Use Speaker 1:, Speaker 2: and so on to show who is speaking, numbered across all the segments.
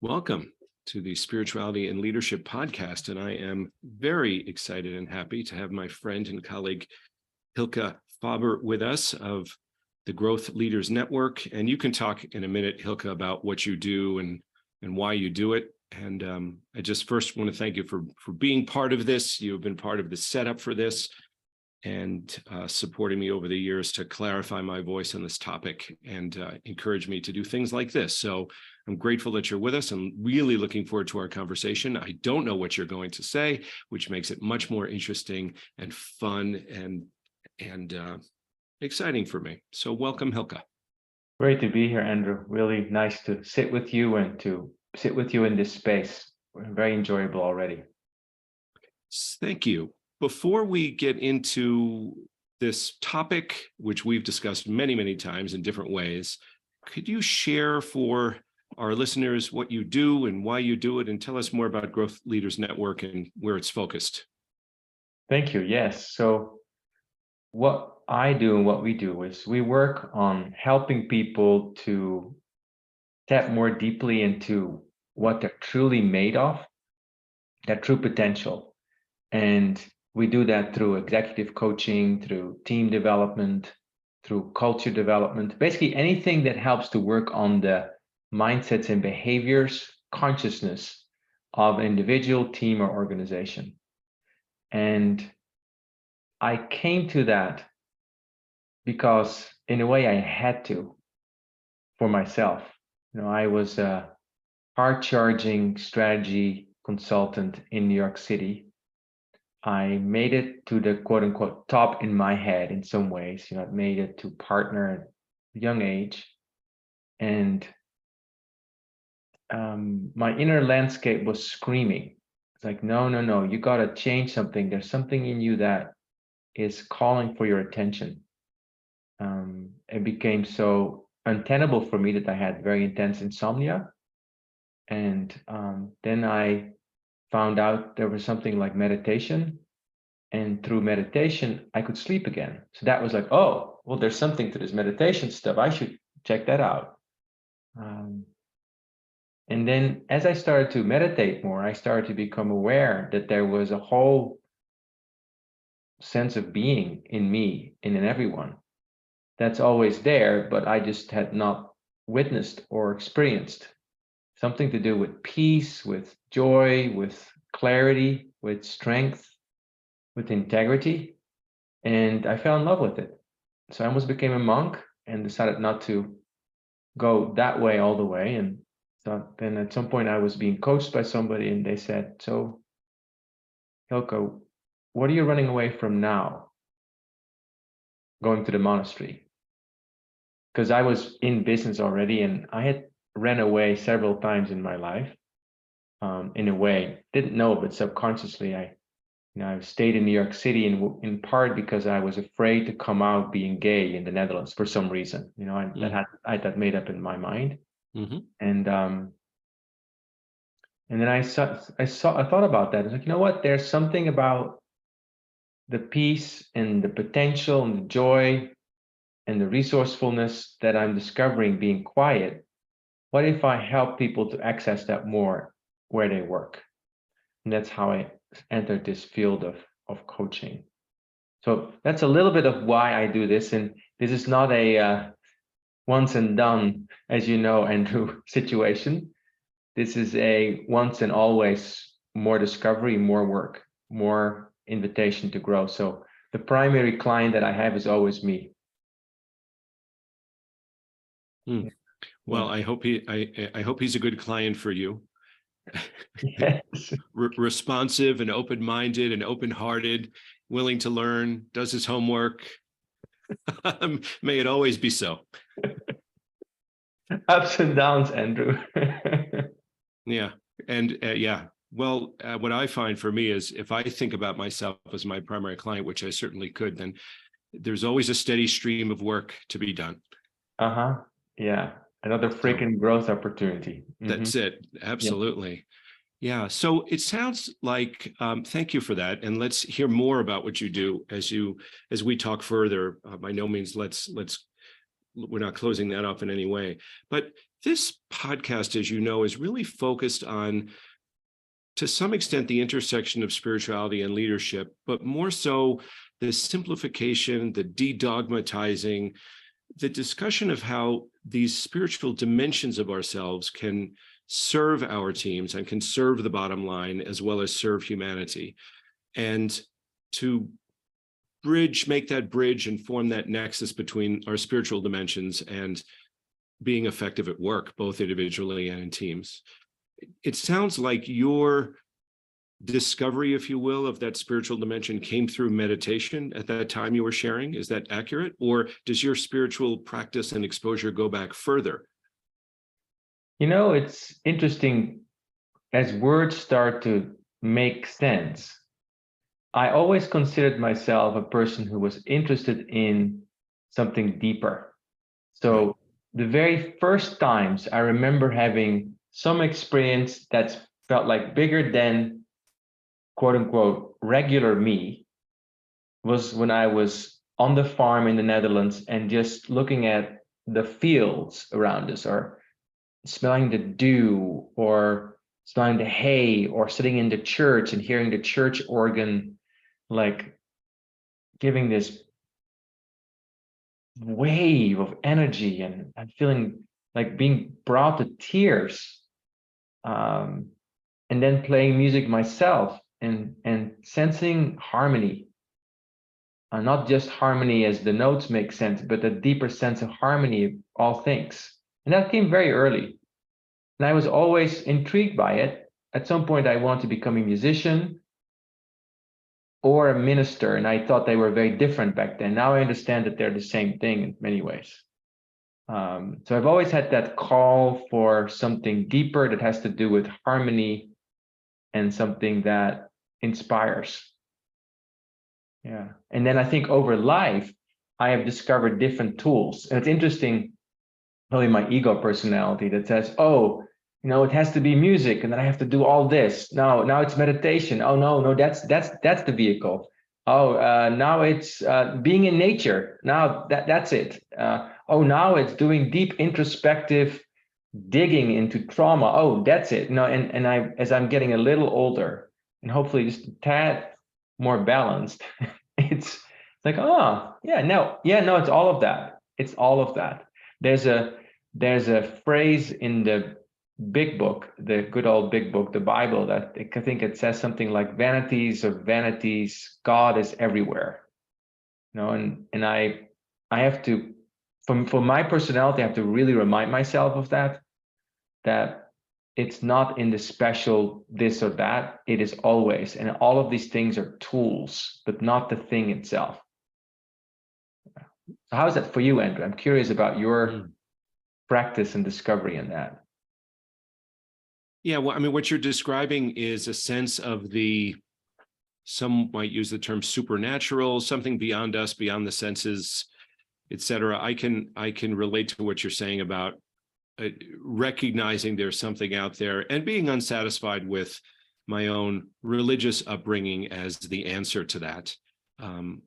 Speaker 1: Welcome to the Spirituality and Leadership Podcast, and I am very excited and happy to have my friend and colleague Hylke Faber with us of the Growth Leaders Network. And you can talk in a minute, Hylke, about what you do and why you do it. And I just first want to thank you for being part of this. You have been part of the setup for this and supporting me over the years to clarify my voice on this topic and encourage me to do things like this. So I'm grateful that you're with us. I'm really looking forward to our conversation. I don't know what you're going to say, which makes it much more interesting and fun and exciting for me. So welcome, Hylke.
Speaker 2: Great to be here, Andrew. Really nice to sit with you and to sit with you in this space. Very enjoyable already.
Speaker 1: Thank you. Before we get into this topic, which we've discussed many, many times in different ways, could you share for our listeners what you do and why you do it, and tell us more about Growth Leaders Network and where it's focused?
Speaker 2: Thank you. Yes. So what I do and what we do is we work on helping people to tap more deeply into what they're truly made of, their true potential. And we do that through executive coaching, through team development, through culture development, basically anything that helps to work on the mindsets and behaviors, consciousness of an individual, team, or organization. And I came to that because in a way I had to for myself. I was a hard-charging strategy consultant in New York City. I made it to the quote unquote top in my head in some ways. I made it to partner at a young age. And my inner landscape was screaming. It's like, no, you got to change something. There's something in you that is calling for your attention. It became so untenable for me that I had very intense insomnia. And then I found out there was something like meditation. And through meditation, I could sleep again. So that was like, oh, well, there's something to this meditation stuff. I should check that out. And then as I started to meditate more, I started to become aware that there was a whole sense of being in me and in everyone that's always there, but I just had not witnessed or experienced. Something to do with peace, with joy, with clarity, with strength, with integrity. And I fell in love with it. So I almost became a monk and decided not to go that way all the way. And so then at some point I was being coached by somebody and they said, so Hylke, what are you running away from now? Going to the monastery. Because I was in business already and I had ran away several times in my life. In a way, didn't know, but subconsciously I stayed in New York City in part because I was afraid to come out being gay in the Netherlands for some reason. I had that made up in my mind. Mm-hmm. And then I thought about that. I was like, you know what? There's something about the peace and the potential and the joy and the resourcefulness that I'm discovering being quiet. What if I help people to access that more where they work? And that's how I entered this field of coaching. So that's a little bit of why I do this. And this is not a once and done, as you know, Andrew, situation. This is a once and always more discovery, more work, more invitation to grow. So the primary client that I have is always me.
Speaker 1: Well, I hope he's a good client for you.
Speaker 2: Yes.
Speaker 1: Responsive and open-minded and open-hearted, willing to learn, does his homework. May it always be so.
Speaker 2: Ups and downs, Andrew.
Speaker 1: Yeah. And well, what I find for me is if I think about myself as my primary client, which I certainly could, then there's always a steady stream of work to be done.
Speaker 2: Yeah. Another freaking growth opportunity.
Speaker 1: That's it. Absolutely. Yeah. So it sounds like, thank you for that. And let's hear more about what you do as we talk further. By no means, we're not closing that off in any way. But This podcast, as you know, is really focused on, to some extent, the intersection of spirituality and leadership, but more so the simplification, the de-dogmatizing, the discussion of how these spiritual dimensions of ourselves can serve our teams and can serve the bottom line as well as serve humanity. And to make that bridge and form that nexus between our spiritual dimensions and being effective at work, both individually and in teams. It sounds like your discovery, if you will, of that spiritual dimension came through meditation at that time you were sharing. Is that accurate? Or does your spiritual practice and exposure go back further?
Speaker 2: It's interesting as words start to make sense. I always considered myself a person who was interested in something deeper. So the very first times I remember having some experience that felt like bigger than quote unquote regular me was when I was on the farm in the Netherlands and just looking at the fields around us, or smelling the dew, or smelling the hay, or sitting in the church and hearing the church organ like giving this wave of energy, and I'm feeling like being brought to tears, and then playing music myself and sensing harmony, not just harmony as the notes make sense, but a deeper sense of harmony of all things. And that came very early, and I was always intrigued by it. At some point I wanted to become a musician or a minister, and I thought they were very different back then. Now I understand that they're the same thing in many ways. So I've always had that call for something deeper that has to do with harmony and something that inspires. Yeah. And then I think over life, I have discovered different tools. And it's interesting, probably my ego personality that says, oh, it has to be music, and then I have to do all this. No, now it's meditation. Oh no, that's the vehicle. Oh, now it's being in nature. Now that's it. Oh, now it's doing deep introspective digging into trauma. Oh, that's it. And I, as I'm getting a little older and hopefully just a tad more balanced, it's like, oh yeah, no, it's all of that. It's all of that. There's a phrase in the big book, the good old big book, the Bible, that I think it says something like vanities of vanities, God is everywhere. And I have to, for my personality, I have to really remind myself of that it's not in the special this or that, it is always, and all of these things are tools, but not the thing itself. So how is that for you, Andrew? I'm curious about your practice and discovery in that.
Speaker 1: Yeah, well, I mean, what you're describing is a sense of some might use the term supernatural, something beyond us, beyond the senses, etc. I can relate to what you're saying about recognizing there's something out there and being unsatisfied with my own religious upbringing as the answer to that.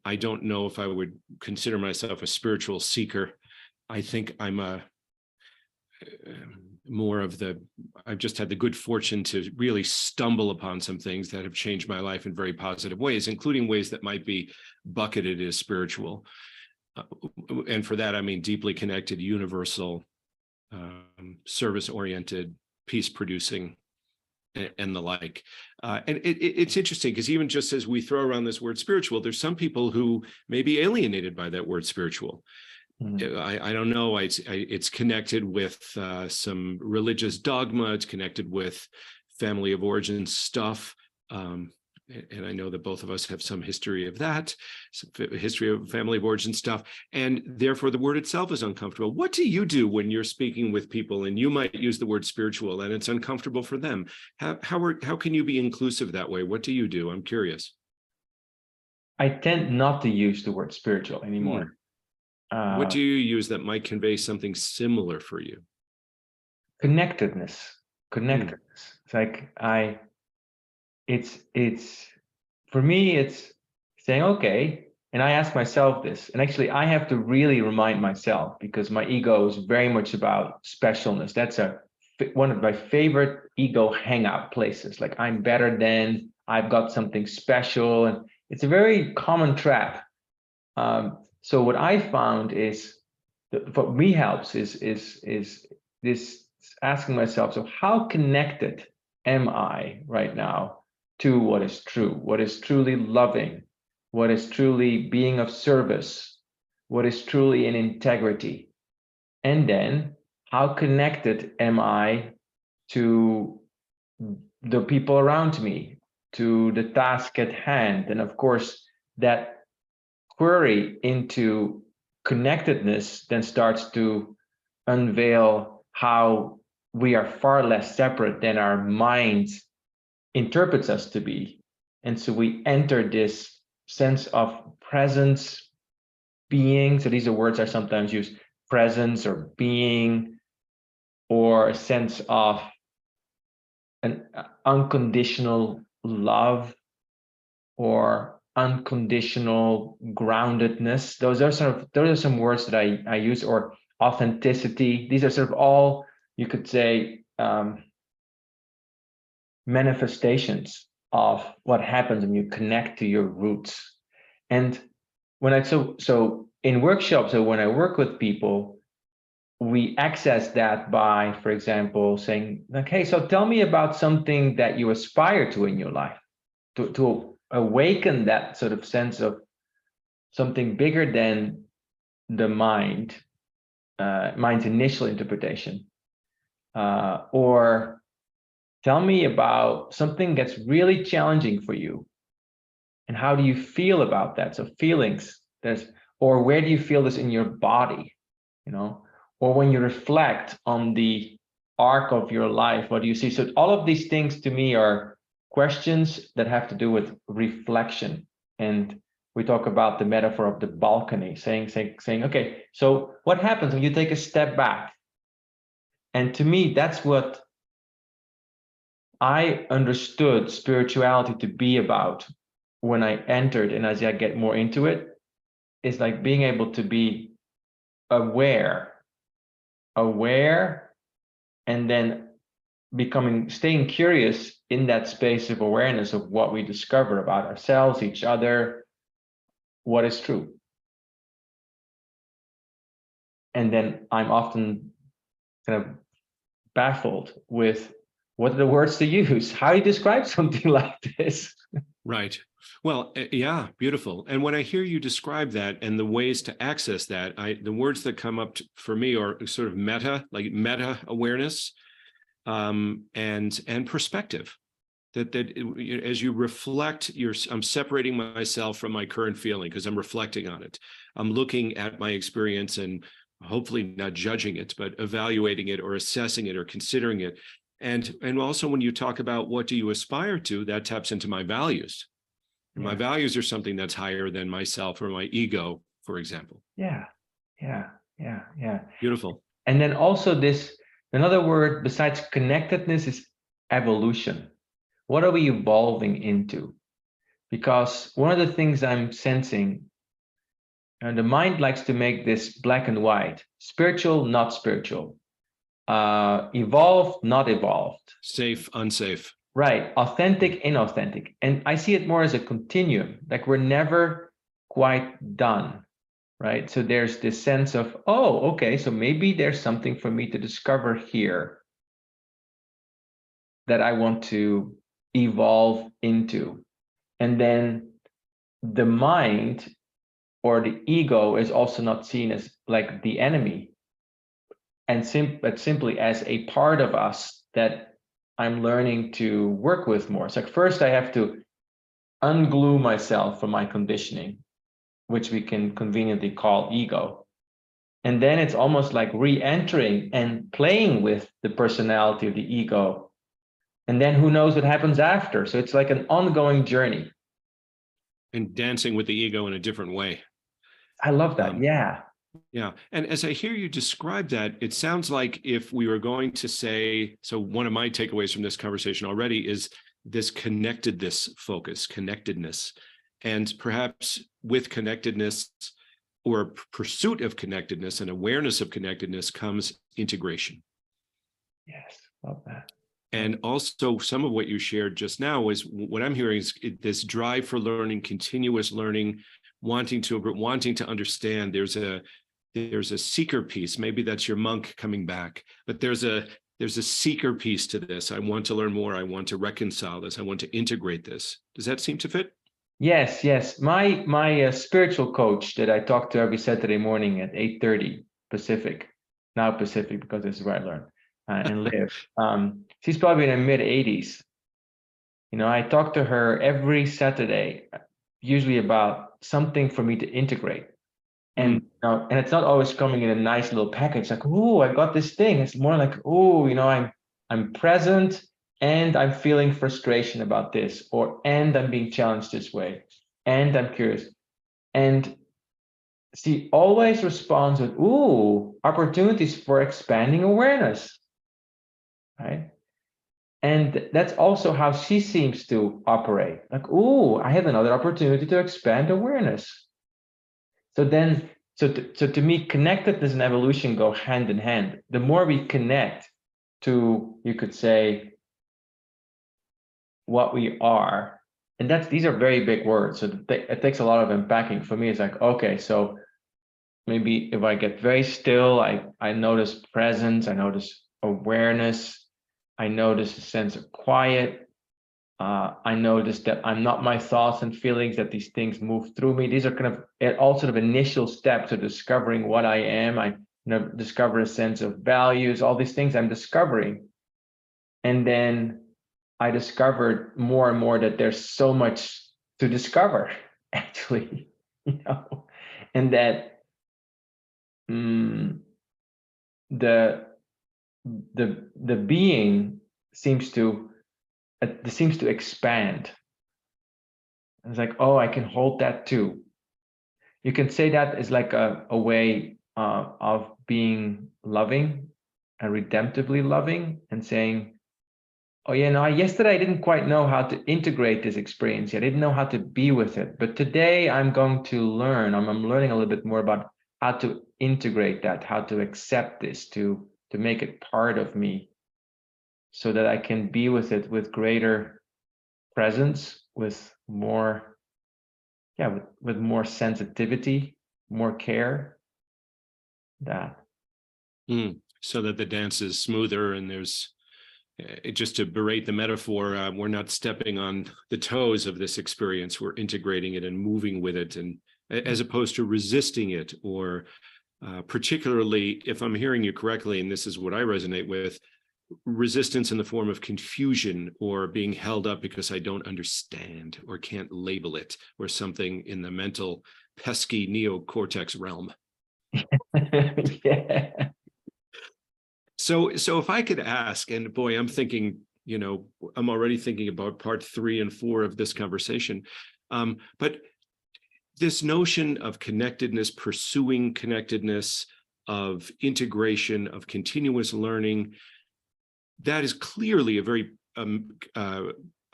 Speaker 1: I don't know if I would consider myself a spiritual seeker. I think I'm I've just had the good fortune to really stumble upon some things that have changed my life in very positive ways, including ways that might be bucketed as spiritual. And for that, I mean deeply connected, universal, service-oriented, peace-producing, and the like. And it's interesting because even just as we throw around this word spiritual, there's some people who may be alienated by that word spiritual. I don't know. It's connected with some religious dogma. It's connected with family of origin stuff. And I know that both of us have some history of that, some history of family of origin stuff. And therefore, the word itself is uncomfortable. What do you do when you're speaking with people and you might use the word spiritual and it's uncomfortable for them? How can you be inclusive that way? What do you do? I'm curious.
Speaker 2: I tend not to use the word spiritual anymore.
Speaker 1: What do you use that might convey something similar for you?
Speaker 2: Connectedness. It's like it's for me, it's saying, okay, And I ask myself this, and actually I have to really remind myself, because my ego is very much about specialness. That's one of my favorite ego hangout places. Like, I'm better than, I've got something special, and it's a very common trap. So what I found is, what me helps is this asking myself, so how connected am I right now to what is true, what is truly loving, what is truly being of service, what is truly in integrity? And then, how connected am I to the people around me, to the task at hand? And of course, that query into connectedness then starts to unveil how we are far less separate than our mind interprets us to be. And so we enter this sense of presence, being. So these are words I sometimes use: presence or being, or a sense of an unconditional love, or unconditional groundedness. Those are some words that I use, or authenticity. These are sort of all, you could say, manifestations of what happens when you connect to your roots. And when so in workshops, or when I work with people, we access that by, for example, saying, like, hey, so tell me about something that you aspire to in your life, to awaken that sort of sense of something bigger than the mind's initial interpretation. Or tell me about something that's really challenging for you, and how do you feel about that? So feelings, or where do you feel this in your body, or when you reflect on the arc of your life, what do you see? So all of these things to me are questions that have to do with reflection. And we talk about the metaphor of the balcony, saying, okay, so what happens when you take a step back? And to me, that's what I understood spirituality to be about when I entered, and as I get more into it, is like being able to be aware, and then staying curious in that space of awareness of what we discover about ourselves, each other, what is true. And then I'm often kind of baffled with, what are the words to use? How do you describe something like this?
Speaker 1: Right. Well, yeah, beautiful. And when I hear you describe that and the ways to access that, the words that come up for me are sort of meta awareness, and perspective. That as you reflect, I'm separating myself from my current feeling because I'm reflecting on it. I'm looking at my experience and hopefully not judging it, but evaluating it or assessing it or considering it. And also, when you talk about what do you aspire to, that taps into my values. And my values are something that's higher than myself or my ego, for example.
Speaker 2: Yeah.
Speaker 1: Beautiful.
Speaker 2: And then also another word besides connectedness is evolution. What are we evolving into? Because one of the things I'm sensing, and the mind likes to make this black and white: spiritual, not spiritual, evolved, not evolved,
Speaker 1: Safe, unsafe.
Speaker 2: right, authentic, inauthentic. And I see it more as a continuum, like we're never quite done, right? So there's this sense of, oh, okay, so maybe there's something for me to discover here that I want to evolve into. And then the mind, or the ego, is also not seen as like the enemy, but simply as a part of us that I'm learning to work with more. So first I have to unglue myself from my conditioning, which we can conveniently call ego. And then it's almost like re-entering and playing with the personality of the ego. And then who knows what happens after. So it's like an ongoing journey.
Speaker 1: And dancing with the ego in a different way.
Speaker 2: I love that. Yeah.
Speaker 1: Yeah. And as I hear you describe that, it sounds like if we were going to say, so one of my takeaways from this conversation already is this connectedness. And perhaps with connectedness or pursuit of connectedness and awareness of connectedness comes integration.
Speaker 2: Yes, love that.
Speaker 1: And also some of what you shared just now is what I'm hearing is this drive for learning, continuous learning, wanting to understand. There's a seeker piece. Maybe that's your monk coming back, but there's a seeker piece to this. I want to learn more. I want to reconcile this. I want to integrate this. Does that seem to fit?
Speaker 2: Yes. My spiritual coach that I talk to every Saturday morning at 8:30 Pacific, now Pacific because this is where I learn and live. She's probably in her mid-80s. I talk to her every Saturday, usually about something for me to integrate. And and it's not always coming in a nice little package like, oh, I got this thing. It's more like, oh, I'm present and I'm feeling frustration about this, and I'm being challenged this way, and I'm curious. And she always responds with, ooh, opportunities for expanding awareness. Right. And that's also how she seems to operate. Like, ooh, I have another opportunity to expand awareness. So to me, connectedness and evolution go hand in hand. The more we connect to, you could say, what we are, and these are very big words. So it takes a lot of unpacking. For me, it's like, okay, so maybe if I get very still, I notice presence, I notice awareness, I notice a sense of quiet. I notice that I'm not my thoughts and feelings, that these things move through me. These are kind of all sort of initial steps of discovering what I am. I discover a sense of values, all these things I'm discovering. And then I discovered more and more that there's so much to discover, actually, and that the being seems to expand. It's like, oh, I can hold that too. You can say that is like a way of being loving and redemptively loving, and saying, oh yeah, yesterday I didn't quite know how to integrate this experience yet. I didn't know how to be with it. But today I'm going to learn. I'm learning a little bit more about how to integrate that, how to accept this, to make it part of me, so that I can be with it with greater presence, with more, with more sensitivity, more care.
Speaker 1: So that the dance is smoother, and there's just to berate the metaphor, we're not stepping on the toes of this experience. We're integrating it and moving with it, and as opposed to resisting it, or particularly, if I'm hearing you correctly, and this is what I resonate with, resistance in the form of confusion or being held up because I don't understand or can't label it, or something in the mental pesky neocortex realm.
Speaker 2: Yeah.
Speaker 1: So if I could ask, and boy, I'm thinking, I'm already thinking about part 3 and 4 of this conversation. But this notion of connectedness, pursuing connectedness, of integration, of continuous learning, that is clearly a very,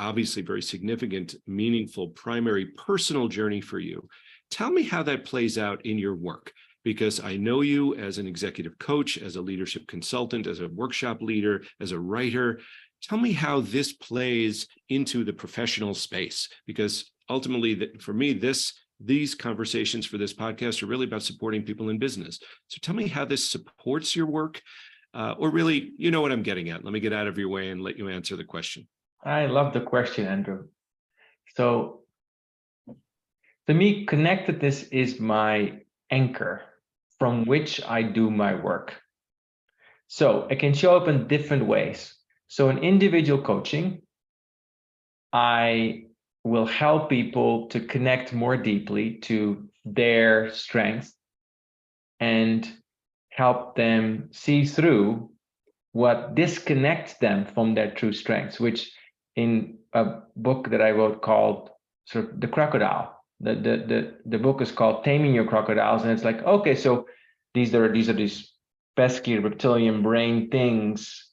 Speaker 1: obviously very significant, meaningful, primary personal journey for you. Tell me how that plays out in your work, because I know you as an executive coach, as a leadership consultant, as a workshop leader, as a writer. Tell me how this plays into the professional space, because ultimately, for me, these conversations for this podcast are really about supporting people in business. So tell me how this supports your work, or really, you know what I'm getting at. Let me get out of your way and let you answer the question.
Speaker 2: I love the question, Andrew. So to me, connectedness is my anchor from which I do my work. So it can show up in different ways. So in individual coaching, I will help people to connect more deeply to their strengths and help them see through what disconnects them from their true strengths, which in a book that I wrote called sort of The Crocodile, the book is called Taming Your Crocodiles. And it's like, okay, so these are these pesky reptilian brain things,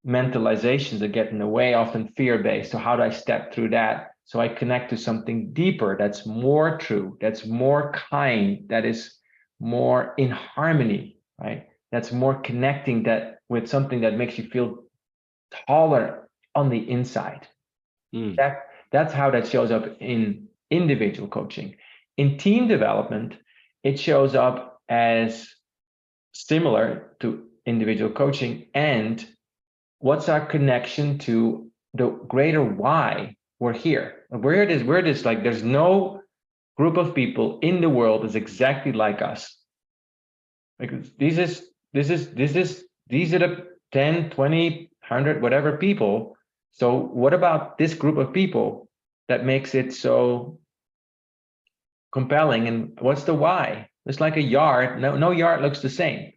Speaker 2: mentalizations that get in the way, often fear-based. So how do I step through that? So I connect to something deeper, that's more true, that's more kind, that is more in harmony, right? That's more connecting that with something that makes you feel taller on the inside.
Speaker 1: Mm.
Speaker 2: That's how that shows up in individual coaching. In team development, it shows up as similar to individual coaching. And what's our connection to the greater why we're here? Where it is like there's no group of people in the world is exactly like us. Like these are the 10, 20, 100, whatever people. So what about this group of people that makes it so compelling? And what's the why? It's like a yard. No yard looks the same.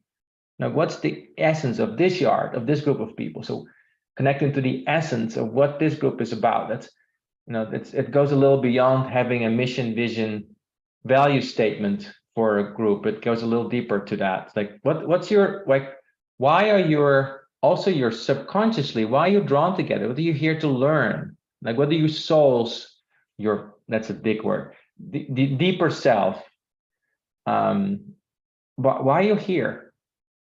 Speaker 2: Now, what's the essence of this yard, of this group of people? So connecting to the essence of what this group is about. That's, it goes a little beyond having a mission, vision, value statement for a group. It goes a little deeper to that. It's like, what's your, like, why are your subconsciously, why are you drawn together? What are you here to learn? Like, what do you souls, that's a big word, the deeper self, why are you here?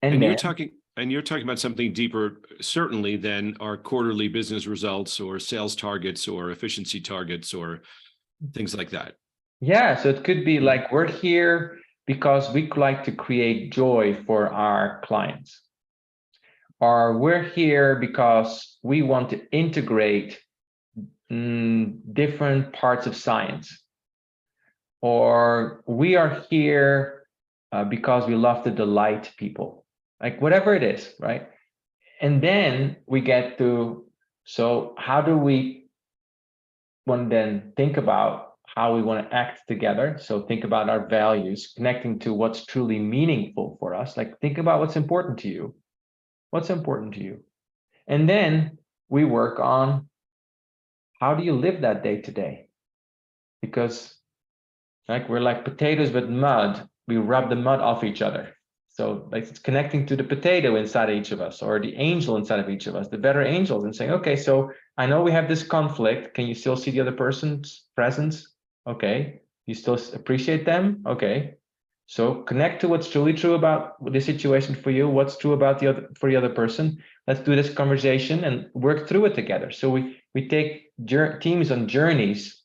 Speaker 1: And you're talking about something deeper, certainly, than our quarterly business results or sales targets or efficiency targets or things like that.
Speaker 2: Yeah, so it could be like we're here because we like to create joy for our clients. Or we're here because we want to integrate different parts of science. Or we are here because we love to delight people. Like whatever it is, right? And then we get to, so how do we want to then think about how we want to act together? So think about our values, connecting to what's truly meaningful for us. Like think about what's important to you. What's important to you? And then we work on how do you live that day to day? Because like we're like potatoes with mud. We rub the mud off each other. So like it's connecting to the potato inside each of us, or the angel inside of each of us, the better angels, and saying, okay, so I know we have this conflict. Can you still see the other person's presence? Okay. You still appreciate them? Okay. So connect to what's truly true about the situation for you, what's true about the other person. Let's do this conversation and work through it together. So we take teams on journeys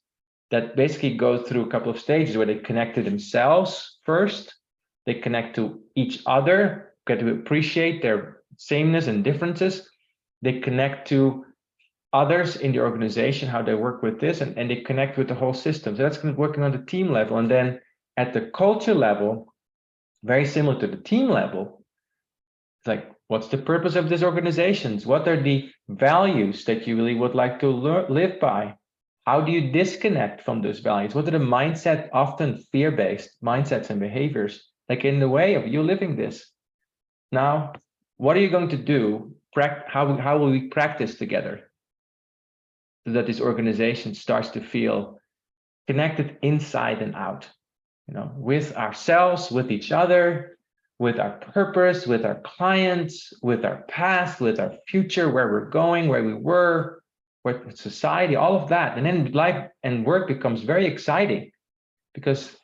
Speaker 2: that basically go through a couple of stages where they connect to themselves first, they connect to each other, get to appreciate their sameness and differences, they connect to others in the organization, how they work with this, and they connect with the whole system. So that's kind of working on the team level. And then at the culture level, very similar to the team level, it's like, what's the purpose of this organization? What are the values that you really would like to live by? How do you disconnect from those values? What are the mindset, often fear-based mindsets and behaviors, like in the way of you living this? Now, what are you going to do? How will we practice together so that this organization starts to feel connected inside and out, with ourselves, with each other, with our purpose, with our clients, with our past, with our future, where we're going, where we were, with society, all of that. And then life and work becomes very exciting because,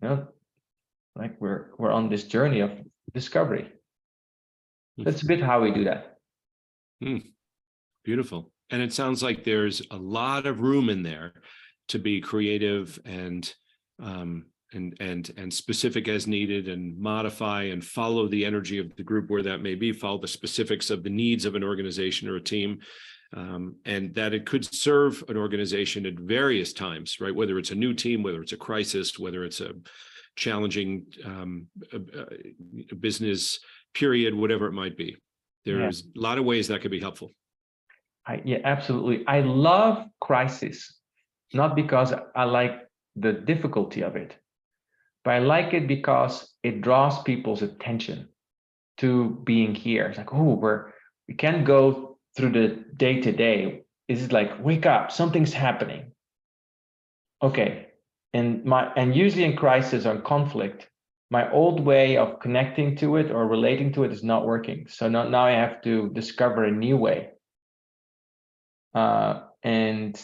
Speaker 2: like we're on this journey of discovery. That's a bit how we do that.
Speaker 1: Beautiful. And it sounds like there's a lot of room in there to be creative and specific as needed, and modify and follow the energy of the group where that may be, follow the specifics of the needs of an organization or a team, and that it could serve an organization at various times, right? Whether it's a new team, whether it's a crisis, whether it's a challenging business period, whatever it might be. There's a lot of ways that could be helpful.
Speaker 2: Yeah, absolutely. I love crisis, not because I like the difficulty of it, but I like it because it draws people's attention to being here. It's like, oh, we can't go through the day to day. It's like, wake up, something's happening. Okay. And usually in crisis or in conflict, my old way of connecting to it or relating to it is not working. So now I have to discover a new way. And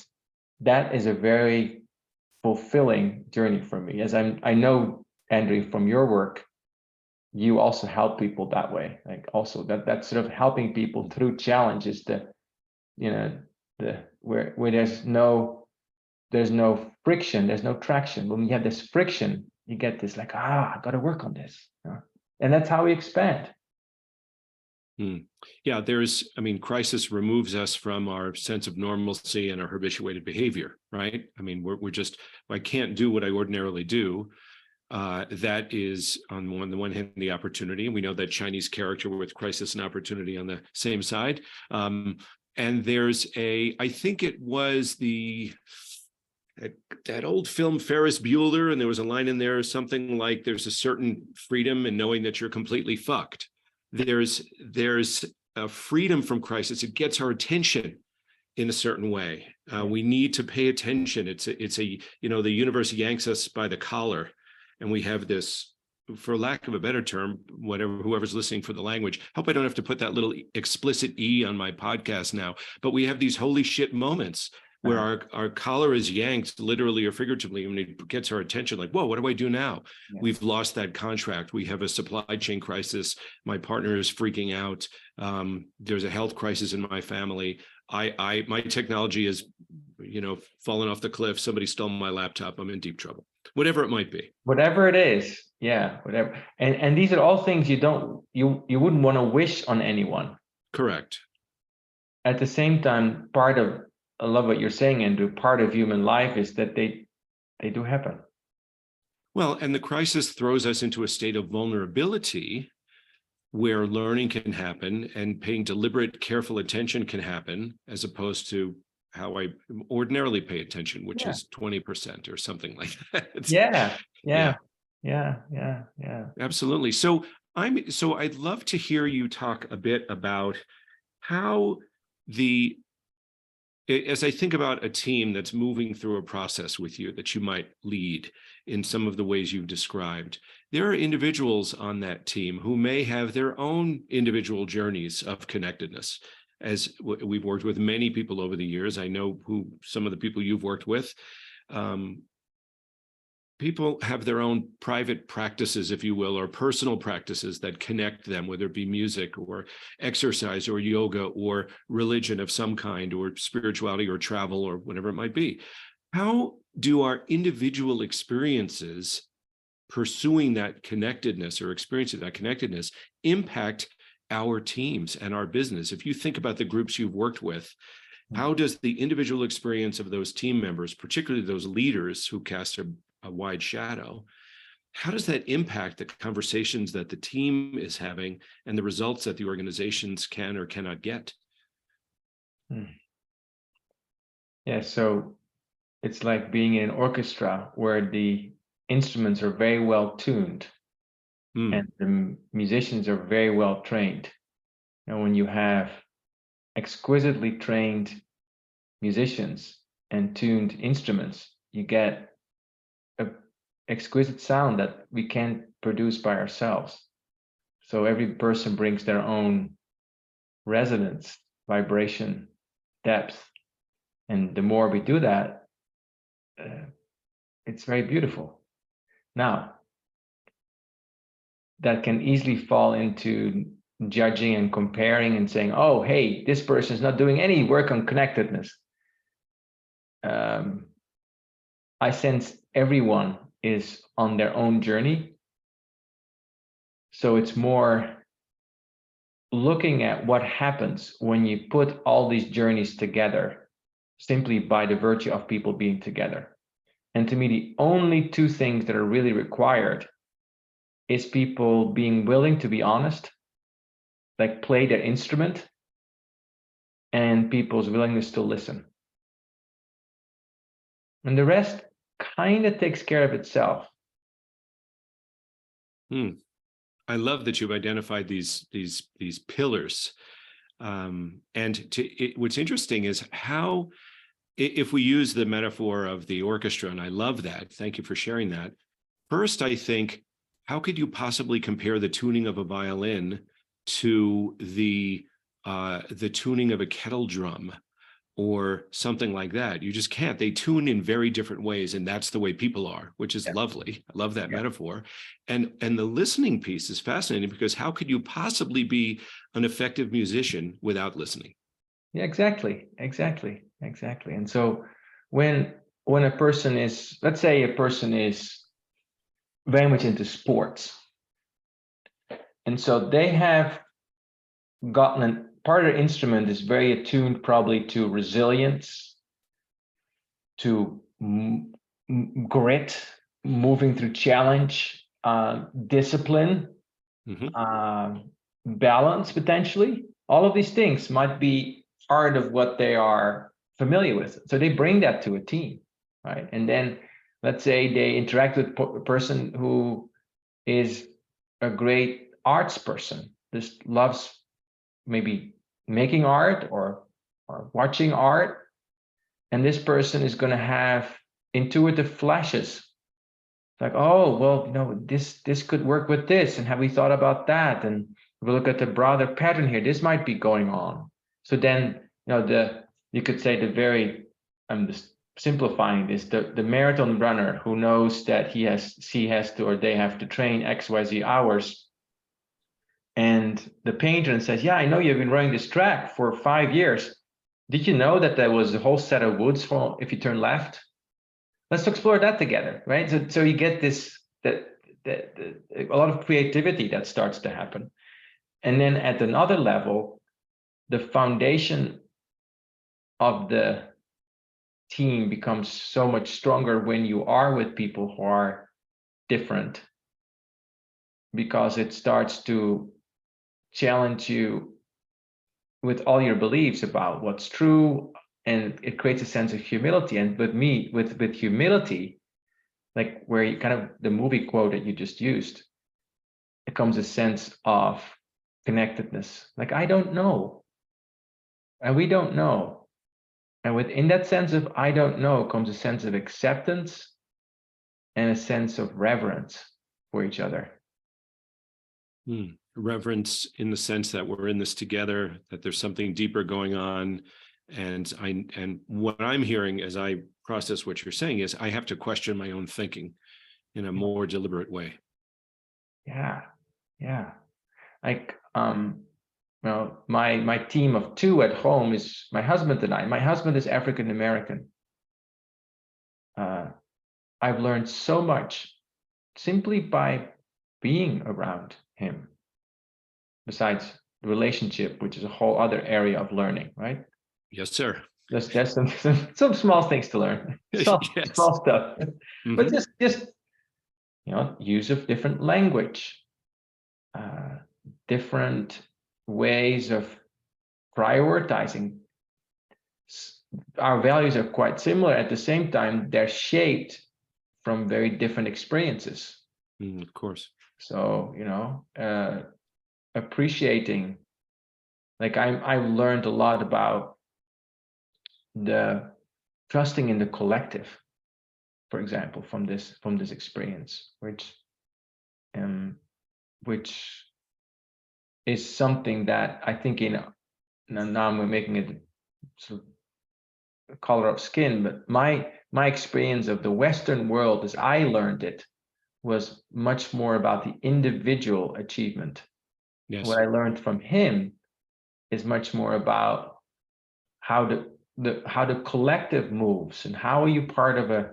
Speaker 2: that is a very fulfilling journey for me. As I know, Andrew, from your work, you also help people that way. Like also that sort of helping people through challenges, that where there's no friction, there's no traction. When you have this friction, you get this like, I got to work on this, and that's how we expand.
Speaker 1: Yeah, crisis removes us from our sense of normalcy and our habituated behavior, right? I mean, we're just, I can't do what I ordinarily do. That is, on the one hand, the opportunity. And we know that Chinese character with crisis and opportunity on the same side. And there's I think it was that old film Ferris Bueller, and there was a line in there, something like, there's a certain freedom in knowing that you're completely fucked. There's a freedom from crisis. It gets our attention in a certain way. We need to pay attention. It's the universe yanks us by the collar, and we have this, for lack of a better term, whoever's listening for the language, hope I don't have to put that little explicit E on my podcast now, but we have these holy shit moments where our collar is yanked, literally or figuratively, and it gets our attention, like, whoa, what do I do now? Yeah. We've lost that contract. We have a supply chain crisis. My partner is freaking out. There's a health crisis in my family. My technology is, fallen off the cliff. Somebody stole my laptop. I'm in deep trouble. Whatever it might be.
Speaker 2: Whatever it is. Yeah, whatever. And these are all things you wouldn't want to wish on anyone.
Speaker 1: Correct.
Speaker 2: At the same time, I love what you're saying, Andrew, part of human life is that they do happen.
Speaker 1: Well, and the crisis throws us into a state of vulnerability where learning can happen and paying deliberate, careful attention can happen, as opposed to how I ordinarily pay attention, which is 20% or something like that.
Speaker 2: Yeah.
Speaker 1: Absolutely. So I'd love to hear you talk a bit about how as I think about a team that's moving through a process with you that you might lead in some of the ways you've described, there are individuals on that team who may have their own individual journeys of connectedness. As we've worked with many people over the years, I know who some of the people you've worked with. People have their own private practices, if you will, or personal practices that connect them, whether it be music or exercise or yoga or religion of some kind or spirituality or travel or whatever it might be. How do our individual experiences pursuing that connectedness or experiencing that connectedness impact our teams and our business? If you think about the groups you've worked with, how does the individual experience of those team members, particularly those leaders who cast a wide shadow, how does that impact the conversations that the team is having and the results that the organizations can or cannot get?
Speaker 2: Yeah, so it's like being in an orchestra where the instruments are very well tuned and the musicians are very well trained. And when you have exquisitely trained musicians and tuned instruments, you get an exquisite sound that we can't produce by ourselves. So every person brings their own resonance, vibration, depth. And the more we do that, it's very beautiful. Now, that can easily fall into judging and comparing and saying, oh, hey, this person is not doing any work on connectedness. I sense everyone is on their own journey. So it's more looking at what happens when you put all these journeys together, simply by the virtue of people being together. And to me, the only two things that are really required is people being willing to be honest, like play their instrument, and people's willingness to listen. And the rest kind of takes care of itself.
Speaker 1: I love that you've identified these pillars. What's interesting is how, if we use the metaphor of the orchestra, and I love that, thank you for sharing that. First, I think, how could you possibly compare the tuning of a violin to the tuning of a kettle drum or something like that. You just can't. They tune in very different ways, and that's the way people are, which is lovely. I love that metaphor. And the listening piece is fascinating, because how could you possibly be an effective musician without listening?
Speaker 2: Yeah, exactly. And so when a person is, let's say a person is very much into sports, and so they have gotten part of their instrument is very attuned probably to resilience, to grit, moving through challenge, discipline, balance, potentially. All of these things might be part of what they are familiar with. So they bring that to a team, right? And then let's say they interact with a person who is a great arts person, just loves maybe making art or watching art. And this person is going to have intuitive flashes like, oh, well, this could work with this, and have we thought about that? And if we look at the broader pattern here, this might be going on. So then, you could say I'm just simplifying this, the marathon runner who knows that he has to, or they have to train XYZ hours, and the painter says, yeah, I know you've been running this track for 5 years. Did you know that there was a whole set of woods for if you turn left? Let's explore that together, right? So you get this a lot of creativity that starts to happen. And then at another level, the foundation of the team becomes so much stronger when you are with people who are different, because it starts to challenge you with all your beliefs about what's true, and it creates a sense of humility. And with humility, like where you kind of the movie quote that you just used, it comes a sense of connectedness. Like, I don't know, and we don't know. And within that sense of I don't know comes a sense of acceptance and a sense of reverence for each other.
Speaker 1: Reverence in the sense that we're in this together, that there's something deeper going on. And what I'm hearing as I process what you're saying is I have to question my own thinking in a more deliberate way.
Speaker 2: Yeah. Like, my team of 2 at home is my husband and I. My husband is African American. I've learned so much simply by being around him, besides the relationship, which is a whole other area of learning, right?
Speaker 1: Yes, sir.
Speaker 2: There's some small things to learn, small stuff, but just use of different language, different ways of prioritizing. Our values are quite similar. At the same time, they're shaped from very different experiences.
Speaker 1: Of course.
Speaker 2: So appreciating, like I've learned a lot about the trusting in the collective, for example, from this experience, which is something that I think now we're making it sort of color of skin, but my experience of the Western world as I learned it was much more about the individual achievement.
Speaker 1: Yes.
Speaker 2: What I learned from him is much more about how the collective moves, and how are you part of a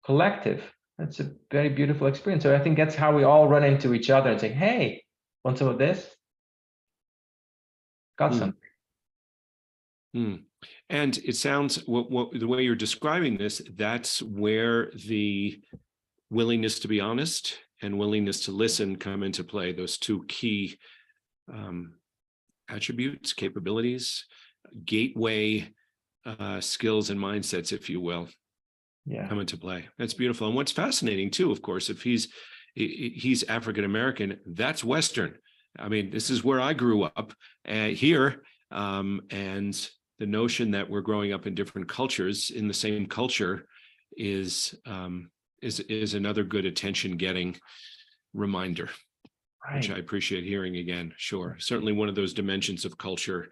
Speaker 2: collective. That's a very beautiful experience. So I think that's how we all run into each other and say, hey, want some of this? Got some.
Speaker 1: And it sounds, the way you're describing this, that's where the willingness to be honest and willingness to listen come into play. Those 2 key attributes, capabilities, gateway skills and mindsets, if you will, come into play. That's beautiful. And what's fascinating too, of course, if he's African American, that's Western. I mean, this is where I grew up here, and the notion that we're growing up in different cultures in the same culture is another good attention-getting reminder, which I appreciate hearing again. Sure, certainly one of those dimensions of culture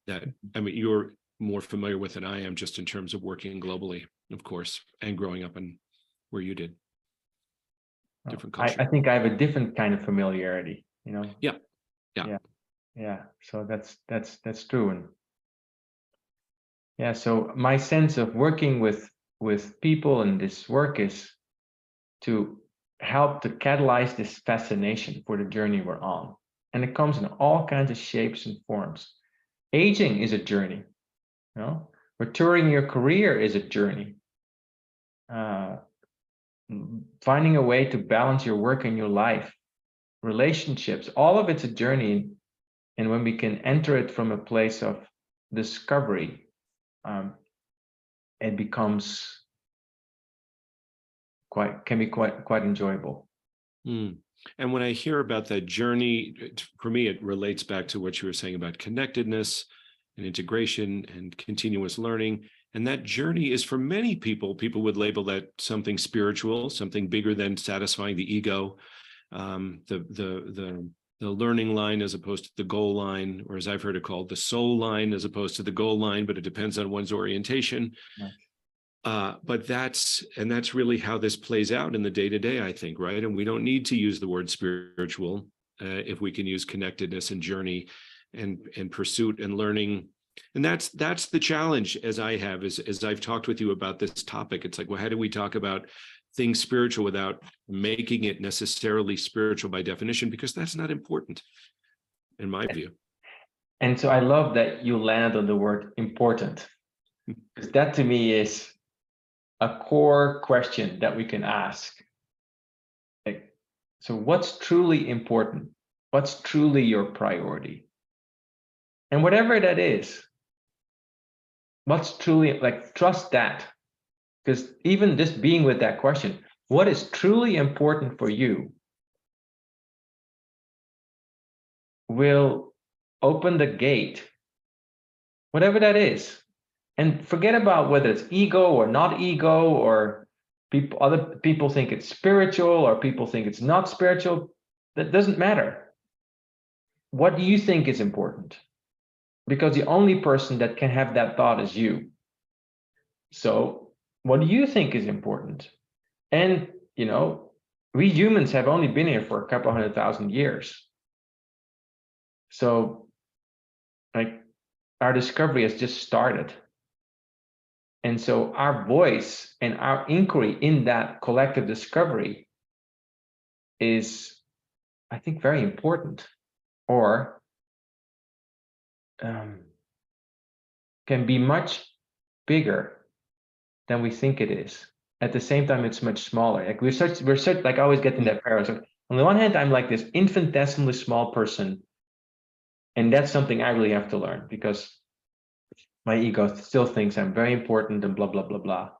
Speaker 1: that, I mean, more familiar with than I am, just in terms of working globally, of course, and growing up in where you did. Different culture.
Speaker 2: I think I have a different kind of familiarity,
Speaker 1: Yeah.
Speaker 2: Yeah. So that's true. And yeah, so my sense of working with people in this work is to help to catalyze this fascination for the journey we're on. And it comes in all kinds of shapes and forms. Aging is a journey, Maturing your career is a journey. Finding a way to balance your work and your life, relationships, all of it's a journey. And when we can enter it from a place of discovery, it becomes can be quite enjoyable.
Speaker 1: And when I hear about that journey, for me, it relates back to what you were saying about connectedness and integration and continuous learning. And that journey is, for many people would label that something spiritual, something bigger than satisfying the ego, the learning line as opposed to the goal line, or as I've heard it called, the soul line as opposed to the goal line, but it depends on one's orientation. Right. But that's really how this plays out in the day-to-day, I think, right? And we don't need to use the word spiritual if we can use connectedness and journey and pursuit and learning. And that's the challenge, as I've talked with you about this topic. It's like, well, how do we talk about things spiritual without making it necessarily spiritual by definition? Because that's not important, in my view.
Speaker 2: And so I love that you land on the word important, because that to me is a core question that we can ask. So what's truly important? What's truly your priority? And whatever that is, what's truly, trust that. Because even just being with that question, what is truly important for you, will open the gate, whatever that is. And forget about whether it's ego or not ego, or other people think it's spiritual or people think it's not spiritual. That doesn't matter. What do you think is important? Because the only person that can have that thought is you. So what do you think is important? And, we humans have only been here for a couple 100,000 years. So, our discovery has just started. And so our voice and our inquiry in that collective discovery is, I think, very important, or can be much bigger than we think it is. At the same time, it's much smaller. We're such I always get in that paradox. On the one hand, I'm like this infinitesimally small person, and that's something I really have to learn, because my ego still thinks I'm very important and blah, blah, blah, blah.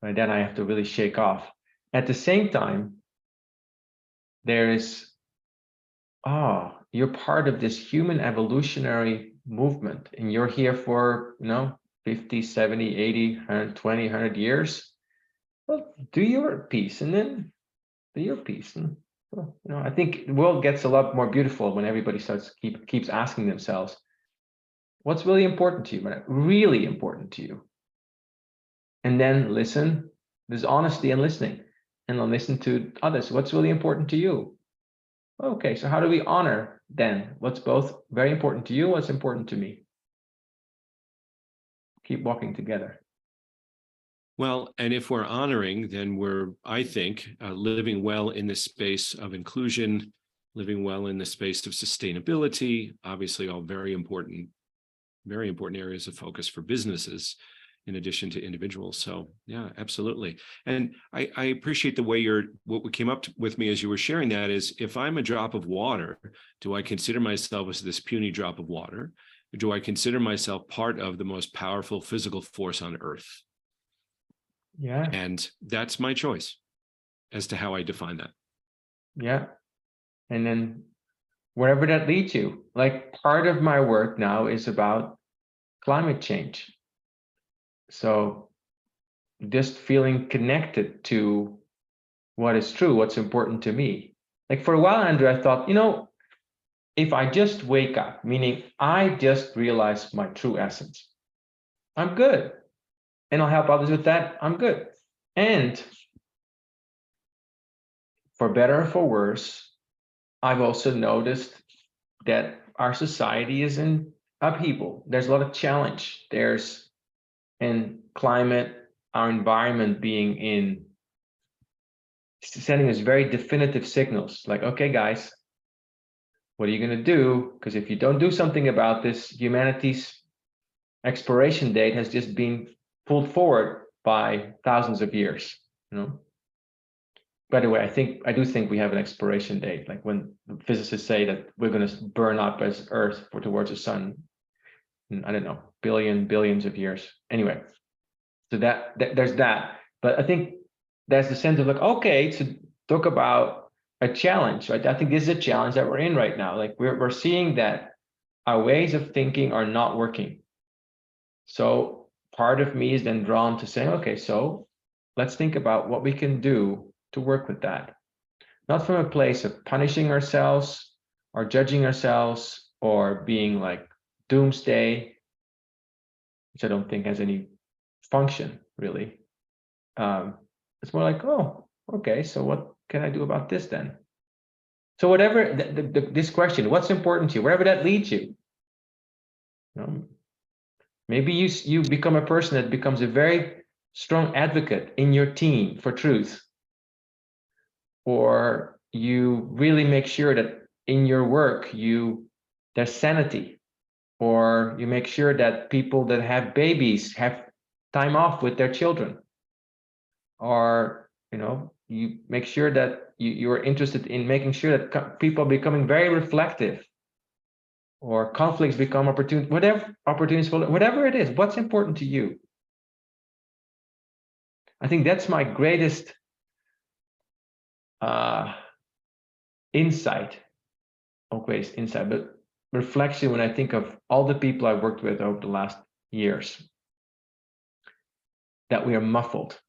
Speaker 2: And then I have to really shake off. At the same time, there is, you're part of this human evolutionary movement, and you're here for, 50, 70, 80, 120, 100 years. Well, do your piece, and then do your piece. And, I think the world gets a lot more beautiful when everybody keeps asking themselves, what's really important to you, really important to you? And then listen. There's honesty in listening, and then listen to others. What's really important to you? Okay, so how do we honor then what's both very important to you, what's important to me? Keep walking together.
Speaker 1: Well, and if we're honoring, then we're, I think, living well in the space of inclusion, living well in the space of sustainability, obviously all very important areas of focus for businesses, in addition to individuals. So yeah, absolutely. And I appreciate the way what came up with me as you were sharing that is, if I'm a drop of water, do I consider myself as this puny drop of water? Or do I consider myself part of the most powerful physical force on earth?
Speaker 2: Yeah.
Speaker 1: And that's my choice as to how I define that.
Speaker 2: Yeah. And then wherever that leads you, part of my work now is about climate change. So just feeling connected to what is true, what's important to me. For a while, Andrew, I thought, if I just wake up, meaning I just realize my true essence, I'm good. And I'll help others with that, I'm good. And for better or for worse, I've also noticed that our society is in upheaval. There's a lot of challenge. There's in climate, our environment being in sending us very definitive signals like, okay, guys, what are you going to do? Because if you don't do something about this, humanity's expiration date has just been pulled forward by thousands of years. You know. By the way, I do think we have an expiration date. Like when physicists say that we're going to burn up as Earth for towards the sun. I don't know, billions of years. Anyway, so there's that. But I think there's the sense of like, okay, to talk about a challenge, right? I think this is a challenge that we're in right now. Like we're seeing that our ways of thinking are not working. So part of me is then drawn to saying, okay, so let's think about what we can do to work with that. Not from a place of punishing ourselves or judging ourselves or being like doomsday, which I don't think has any function really. It's more like, oh, okay, so what can I do about this then? So whatever this question, what's important to you, wherever that leads you, maybe you become a person that becomes a very strong advocate in your team for truth, or you really make sure that in your work there's sanity, or you make sure that people that have babies have time off with their children, or you make sure that you're interested in making sure that people are becoming very reflective, or conflicts become opportunities, whatever it is, what's important to you. I think that's my greatest insight, but reflection when I think of all the people I've worked with over the last years, that we are muffled,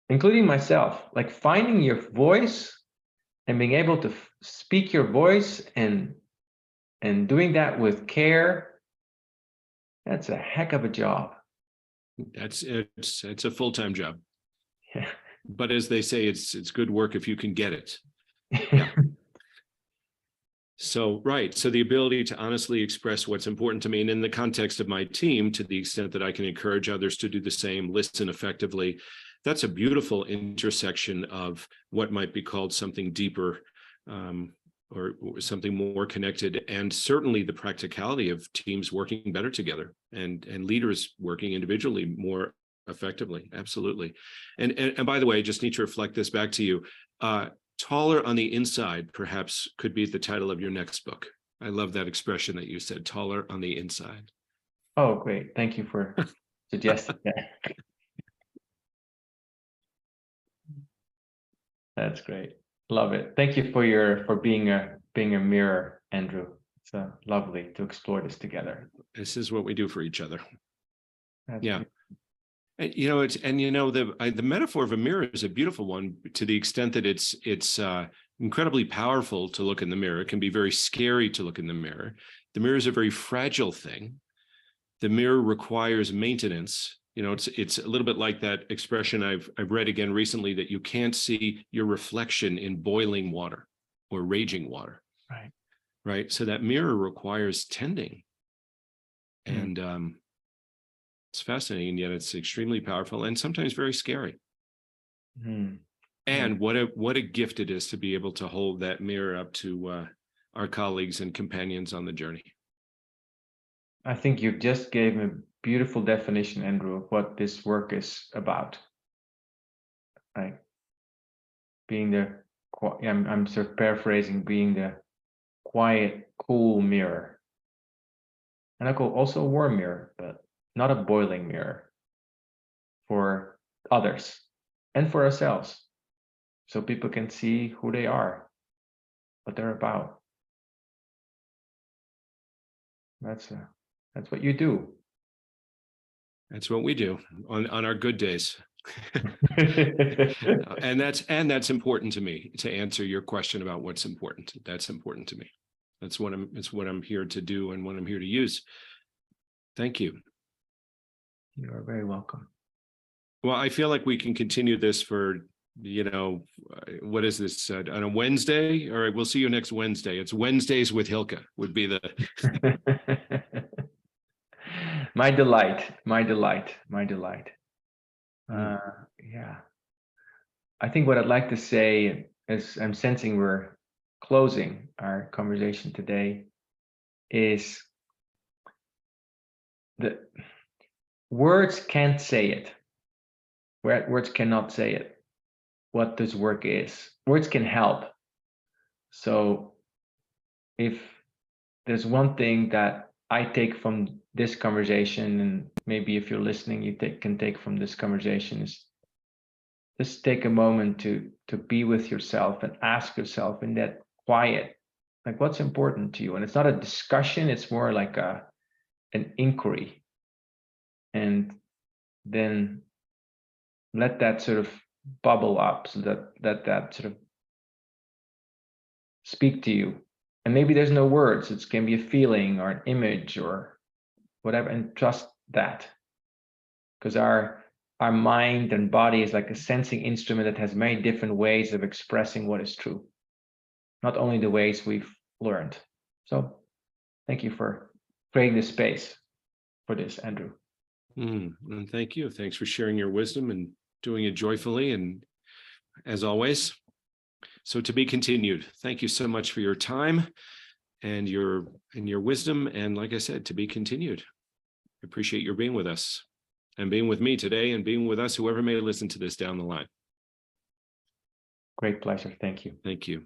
Speaker 2: including myself, like finding your voice and being able to speak your voice and doing that with care. That's a heck of a job.
Speaker 1: It's a full-time job.
Speaker 2: Yeah.
Speaker 1: But as they say, it's good work if you can get it. Yeah. So, right. So the ability to honestly express what's important to me, and in the context of my team, to the extent that I can encourage others to do the same, listen effectively, that's a beautiful intersection of what might be called something deeper, or something more connected, and certainly the practicality of teams working better together and leaders working individually more effectively. Absolutely. And by the way, I just need to reflect this back to you. Taller on the inside, perhaps, could be the title of your next book. I love that expression that you said, taller on the inside.
Speaker 2: Oh, great. Thank you for suggesting that. That's great. Love it. Thank you for being a mirror, Andrew. It's lovely to explore this together.
Speaker 1: This is what we do for each other.
Speaker 2: That's
Speaker 1: yeah.
Speaker 2: beautiful.
Speaker 1: The metaphor of a mirror is a beautiful one, to the extent that it's incredibly powerful to look in the mirror. It can be very scary to look in the mirror. The mirror is a very fragile thing. The mirror requires maintenance. It's a little bit like that expression I've read again recently, that you can't see your reflection in boiling water or raging water.
Speaker 2: Right.
Speaker 1: Right. So that mirror requires tending. And it's fascinating, and yet it's extremely powerful and sometimes very scary. And what a gift it is to be able to hold that mirror up to our colleagues and companions on the journey.
Speaker 2: I think you just gave a beautiful definition, Andrew, of what this work is about. Right. Being I'm sort of paraphrasing, being the quiet, cool mirror. And I call also a warm mirror, but not a boiling mirror, for others and for ourselves, so people can see who they are, what they're about. That's what you do.
Speaker 1: That's what we do on our good days. and that's important to me, to answer your question about what's important. That's important to me. It's what I'm here to do and what I'm here to use. Thank you.
Speaker 2: You are very welcome.
Speaker 1: Well, I feel like we can continue this for, what is this, on a Wednesday? All right, we'll see you next Wednesday. It's Wednesdays with Hylke would be the.
Speaker 2: My delight, my delight, my delight.
Speaker 1: Mm.
Speaker 2: Yeah. I think what I'd like to say, as I'm sensing we're closing our conversation today, is that words can't say it. Words cannot say it. What this work is. Words can help. So if there's one thing that I take from this conversation, and maybe if you're listening, you can take from this conversation, is just take a moment to be with yourself and ask yourself in that quiet, like, what's important to you? And it's not a discussion, it's more like an inquiry. And then let that sort of bubble up, so that sort of speak to you. And maybe there's no words, it can be a feeling or an image or whatever, and trust that. Because our mind and body is like a sensing instrument that has many different ways of expressing what is true, not only the ways we've learned. So thank you for creating this space for this, Andrew.
Speaker 1: And thank you. Thanks for sharing your wisdom and doing it joyfully, and as always. So to be continued. Thank you so much for your time and your wisdom. And like I said, to be continued. I appreciate your being with us and being with me today, and being with us, whoever may listen to this down the line.
Speaker 2: Great pleasure. Thank you.
Speaker 1: Thank you.